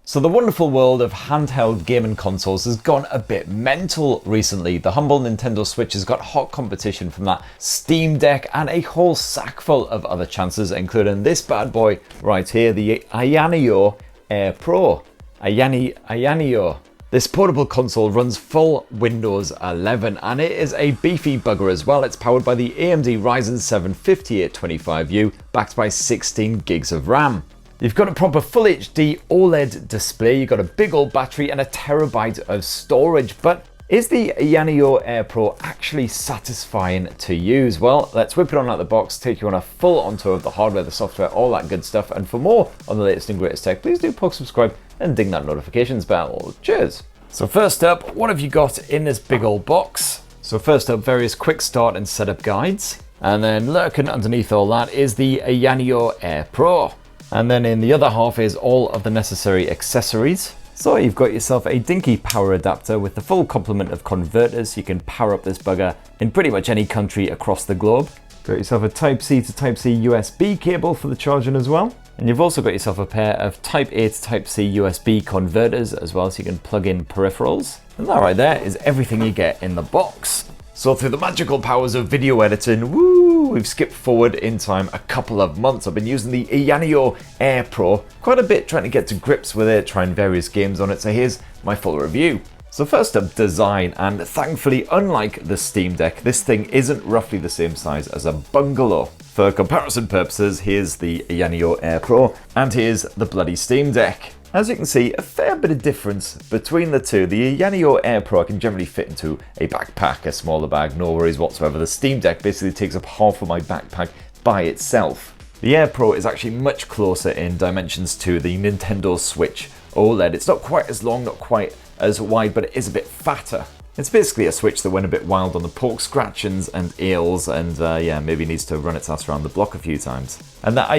So the wonderful world of handheld gaming consoles has gone a bit mental recently. The humble Nintendo Switch has got hot competition from that Steam Deck and a whole sack full of other chances, including this bad boy right here, the Ayaneo Air Pro. Ayaneo. This portable console runs full Windows 11 and it is a beefy bugger as well. It's powered by the AMD Ryzen 7 5825U, backed by 16 gigs of RAM. You've got a proper full HD OLED display, you've got a big old battery and a terabyte of storage, but is the Ayaneo Air Pro actually satisfying to use? Well, let's whip it on out the box, take you on a full on tour of the hardware, the software, all that good stuff. And for more on the latest and greatest tech, please do poke subscribe and ding that notifications bell. Cheers. So first up, what have you got in this big old box? So first up, various quick start and setup guides. And then lurking underneath all that is the Ayaneo Air Pro. And then in the other half is all of the necessary accessories. So you've got yourself a dinky power adapter with the full complement of converters. You can power up this bugger in pretty much any country across the globe. Got yourself a Type-C to Type-C USB cable for the charging as well. And you've also got yourself a pair of Type-A to Type-C USB converters as well, so you can plug in peripherals. And that right there is everything you get in the box. So through the magical powers of video editing, woo, we've skipped forward in time a couple of months. I've been using the Ayaneo Air Pro quite a bit, trying to get to grips with it, trying various games on it. So here's my full review. So first up, design, and thankfully, unlike the Steam Deck, this thing isn't roughly the same size as a bungalow. For comparison purposes, here's the Ayaneo Air Pro, and here's the bloody Steam Deck. As you can see, a fair bit of difference between the two. The Ayaneo Air Pro can generally fit into a backpack, a smaller bag, no worries whatsoever. The Steam Deck basically takes up half of my backpack by itself. The Air Pro is actually much closer in dimensions to the Nintendo Switch OLED. It's not quite as long, not quite as wide, but it is a bit fatter. It's basically a Switch that went a bit wild on the poke scratchings and ails, and yeah, maybe needs to run its ass around the block a few times. And that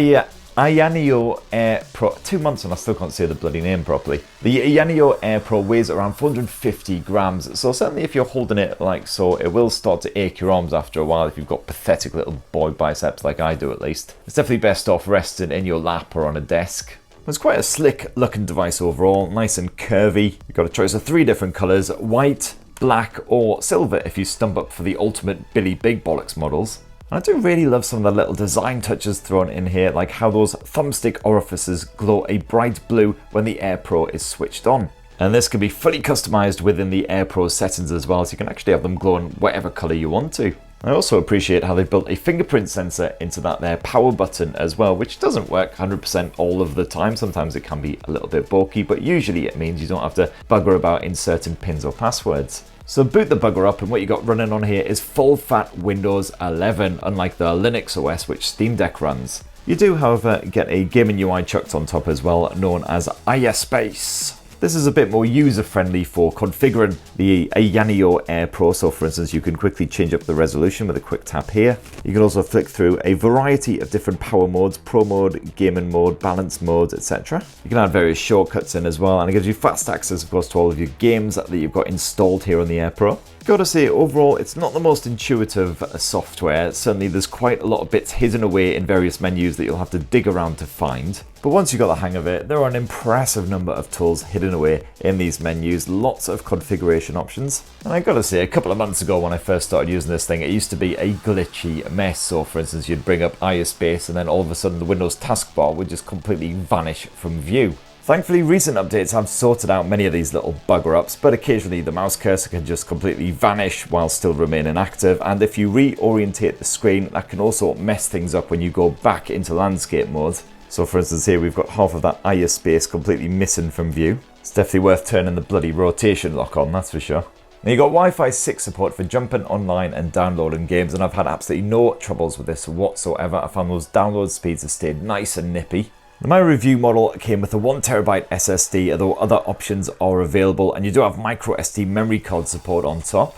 Ayaneo Air Pro, 2 months and I still can't say the bloody name properly. The Ayaneo Air Pro weighs around 450 grams, so certainly if you're holding it like so, it will start to ache your arms after a while if you've got pathetic little boy biceps like I do at least. It's definitely best off resting in your lap or on a desk. It's quite a slick looking device overall, nice and curvy. You've got a choice of 3 different colours, white, black or silver if you stump up for the ultimate Billy Big Bollocks models. I do really love some of the little design touches thrown in here, like how those thumbstick orifices glow a bright blue when the Air Pro is switched on. And this can be fully customized within the Air Pro settings as well, so you can actually have them glowing whatever color you want to. I also appreciate how they've built a fingerprint sensor into that there power button as well, which doesn't work 100% all of the time. Sometimes it can be a little bit bulky, but usually it means you don't have to bugger about inserting pins or passwords. So boot the bugger up and what you got running on here is full fat Windows 11, unlike the Linux OS which Steam Deck runs. You do, however, get a gaming UI chucked on top as well, known as iSpace. This is a bit more user-friendly for configuring the Ayaneo Air Pro. So for instance, you can quickly change up the resolution with a quick tap here. You can also flick through a variety of different power modes, pro mode, gaming mode, balance modes, etc. You can add various shortcuts in as well, and it gives you fast access, of course, to all of your games that you've got installed here on the Air Pro. Gotta say, overall, it's not the most intuitive software. Certainly there's quite a lot of bits hidden away in various menus that you'll have to dig around to find. But once you got the hang of it, there are an impressive number of tools hidden away in these menus, lots of configuration options. And I gotta say, a couple of months ago when I first started using this thing, it used to be a glitchy mess. So for instance, you'd bring up iSpace and then all of a sudden the Windows taskbar would just completely vanish from view. Thankfully, recent updates have sorted out many of these little bugger-ups, but occasionally the mouse cursor can just completely vanish while still remaining active, and if you reorientate the screen, that can also mess things up when you go back into landscape mode. So for instance here, we've got half of that iSpace completely missing from view. It's definitely worth turning the bloody rotation lock on, that's for sure. Now you've got Wi-Fi 6 support for jumping online and downloading games, and I've had absolutely no troubles with this whatsoever. I found those download speeds have stayed nice and nippy. My review model came with a 1TB SSD, although other options are available, and you do have micro SD memory card support on top.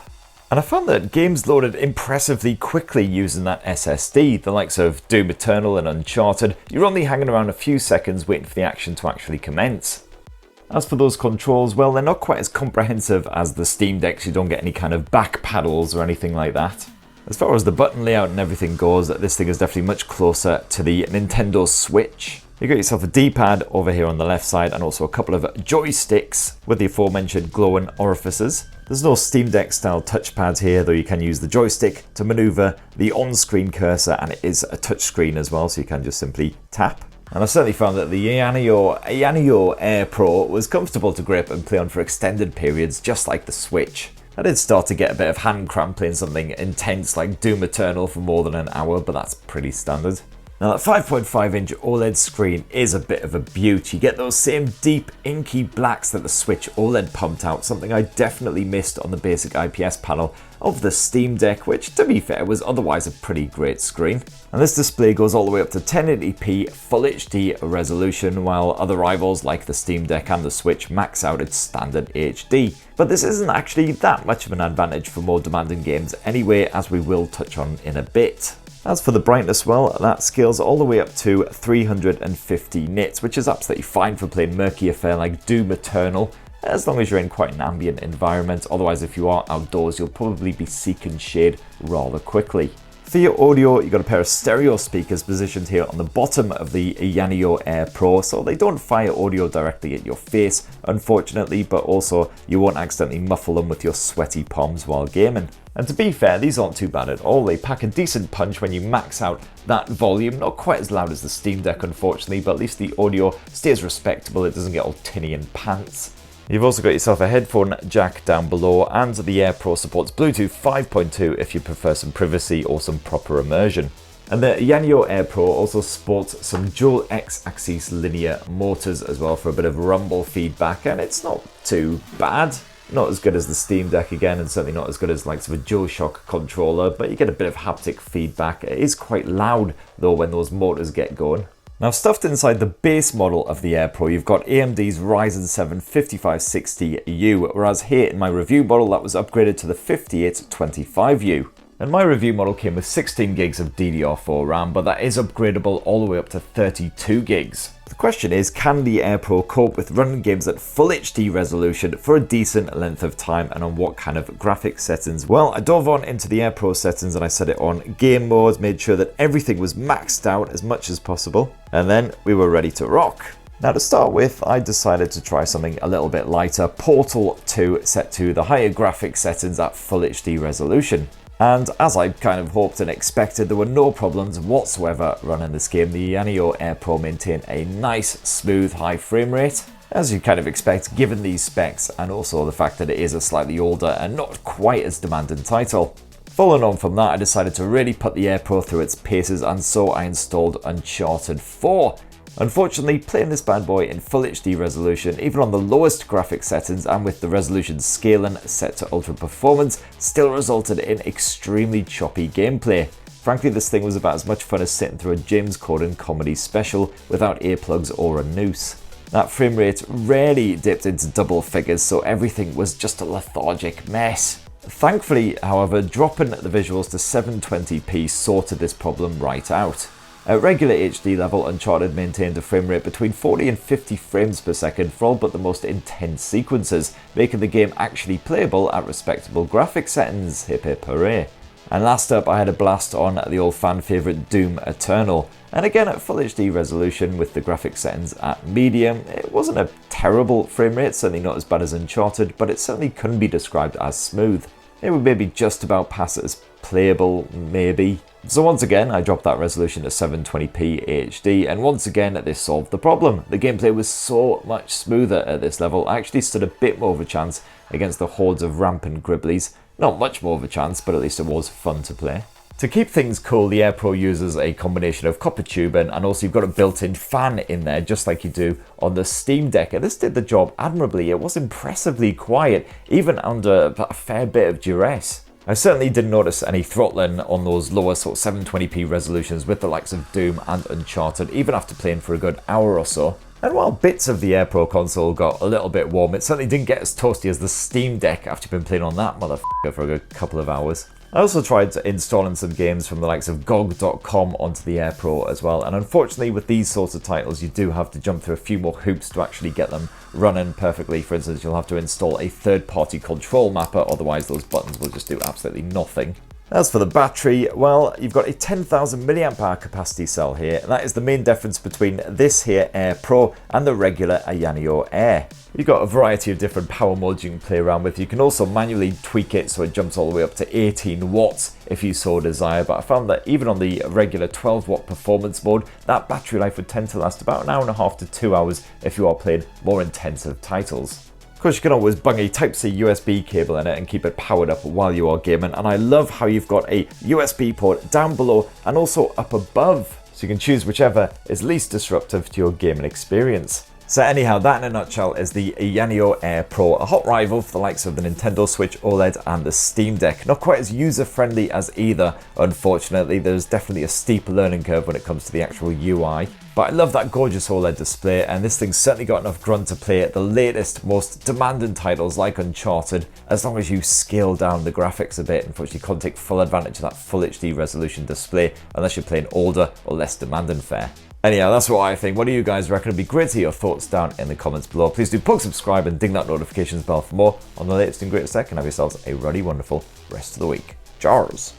And I found that games loaded impressively quickly using that SSD. The likes of Doom Eternal and Uncharted, you're only hanging around a few seconds waiting for the action to actually commence. As for those controls, well, they're not quite as comprehensive as the Steam Decks. You don't get any kind of back paddles or anything like that. As far as the button layout and everything goes, this thing is definitely much closer to the Nintendo Switch. You got yourself a D-pad over here on the left side and also a couple of joysticks with the aforementioned glowing orifices. There's no Steam Deck style touchpads here, though you can use the joystick to maneuver the on-screen cursor, and it is a touchscreen as well, so you can just simply tap. And I certainly found that the Ayaneo Air Pro was comfortable to grip and play on for extended periods, just like the Switch. I did start to get a bit of hand cramp playing something intense like Doom Eternal for more than an hour, but that's pretty standard. Now that 5.5-inch OLED screen is a bit of a beaut. You get those same deep inky blacks that the Switch OLED pumped out, something I definitely missed on the basic IPS panel of the Steam Deck, which to be fair was otherwise a pretty great screen. And this display goes all the way up to 1080p Full HD resolution, while other rivals like the Steam Deck and the Switch max out its standard HD. But this isn't actually that much of an advantage for more demanding games anyway, as we will touch on in a bit. As for the brightness, well, that scales all the way up to 350 nits, which is absolutely fine for playing murky affair like Doom Eternal, as long as you're in quite an ambient environment. Otherwise, if you are outdoors, you'll probably be seeking shade rather quickly. For your audio, you've got a pair of stereo speakers positioned here on the bottom of the Ayaneo Air Pro, so they don't fire audio directly at your face, unfortunately, but also you won't accidentally muffle them with your sweaty palms while gaming. And to be fair, these aren't too bad at all. They pack a decent punch when you max out that volume. Not quite as loud as the Steam Deck, unfortunately, but at least the audio stays respectable. It doesn't get all tinny in pants. You've also got yourself a headphone jack down below, and the Air Pro supports Bluetooth 5.2 if you prefer some privacy or some proper immersion. And the Ayaneo Air Pro also sports some dual X-axis linear motors as well for a bit of rumble feedback, and it's not too bad. Not as good as the Steam Deck again, and certainly not as good as the likes of a DualShock controller, but you get a bit of haptic feedback. It is quite loud though when those motors get going. Now, stuffed inside the base model of the Air Pro, you've got AMD's Ryzen 7 5560U, whereas here in my review model that was upgraded to the 5825U. And my review model came with 16 gigs of DDR4 RAM, but that is upgradable all the way up to 32 gigs. The question is, can the Air Pro cope with running games at Full HD resolution for a decent length of time, and on what kind of graphics settings? Well, I dove on into the Air Pro settings and I set it on game mode, made sure that everything was maxed out as much as possible, and then we were ready to rock. Now to start with, I decided to try something a little bit lighter, Portal 2 set to the higher graphics settings at Full HD resolution. And as I kind of hoped and expected, there were no problems whatsoever running this game. The Ayaneo Air Pro maintained a nice, smooth, high frame rate, as you kind of expect given these specs, and also the fact that it is a slightly older and not quite as demanding title. Following on from that, I decided to really put the Air Pro through its paces, and so I installed Uncharted 4. Unfortunately, playing this bad boy in Full HD resolution, even on the lowest graphics settings and with the resolution scaling set to ultra performance, still resulted in extremely choppy gameplay. Frankly, this thing was about as much fun as sitting through a James Corden comedy special without earplugs or a noose. That frame rate rarely dipped into double figures, so everything was just a lethargic mess. Thankfully, however, dropping the visuals to 720p sorted this problem right out. At regular HD level, Uncharted maintained a frame rate between 40 and 50 frames per second for all but the most intense sequences, making the game actually playable at respectable graphics settings. Hip hip hooray. And last up, I had a blast on the old fan favourite Doom Eternal. And again at Full HD resolution with the graphics settings at medium. It wasn't a terrible frame rate, certainly not as bad as Uncharted, but it certainly couldn't be described as smooth. It would maybe just about pass it as playable, maybe. So once again, I dropped that resolution to 720p HD, and once again, this solved the problem. The gameplay was so much smoother at this level. I actually stood a bit more of a chance against the hordes of rampant gribblies. Not much more of a chance, but at least it was fun to play. To keep things cool, the Air Pro uses a combination of copper tubing, and also you've got a built-in fan in there, just like you do on the Steam Deck. And this did the job admirably. It was impressively quiet, even under a fair bit of duress. I certainly didn't notice any throttling on those lower sort of 720p resolutions with the likes of Doom and Uncharted, even after playing for a good hour or so. And while bits of the Air Pro console got a little bit warm, it certainly didn't get as toasty as the Steam Deck after you've been playing on that motherfucker for a good couple of hours. I also tried installing some games from the likes of GOG.com onto the Air Pro as well, and unfortunately with these sorts of titles you do have to jump through a few more hoops to actually get them running perfectly. For instance, you'll have to install a third-party control mapper, otherwise those buttons will just do absolutely nothing. As for the battery, well, you've got a 10,000 milliamp hour capacity cell here. That is the main difference between this here Air Pro and the regular Ayaneo Air. You've got a variety of different power modes you can play around with. You can also manually tweak it so it jumps all the way up to 18 watts if you so desire, but I found that even on the regular 12 watt performance mode, that battery life would tend to last about an hour and a half to 2 hours if you are playing more intensive titles. Of course, you can always bung a Type-C USB cable in it and keep it powered up while you are gaming, and I love how you've got a USB port down below and also up above, so you can choose whichever is least disruptive to your gaming experience. So anyhow, that in a nutshell is the Ayaneo Air Pro, a hot rival for the likes of the Nintendo Switch OLED and the Steam Deck. Not quite as user-friendly as either, unfortunately. There's definitely a steep learning curve when it comes to the actual UI. But I love that gorgeous OLED display, and this thing's certainly got enough grunt to play at the latest, most demanding titles like Uncharted, as long as you scale down the graphics a bit. Unfortunately, you can't take full advantage of that full HD resolution display unless you're playing older or less demanding fare. Anyhow, that's what I think. What do you guys reckon? It'd be great to hear your thoughts down in the comments below. Please do plug, subscribe, and ding that notifications bell for more on the latest and greatest tech, and have yourselves a really wonderful rest of the week. Cheers!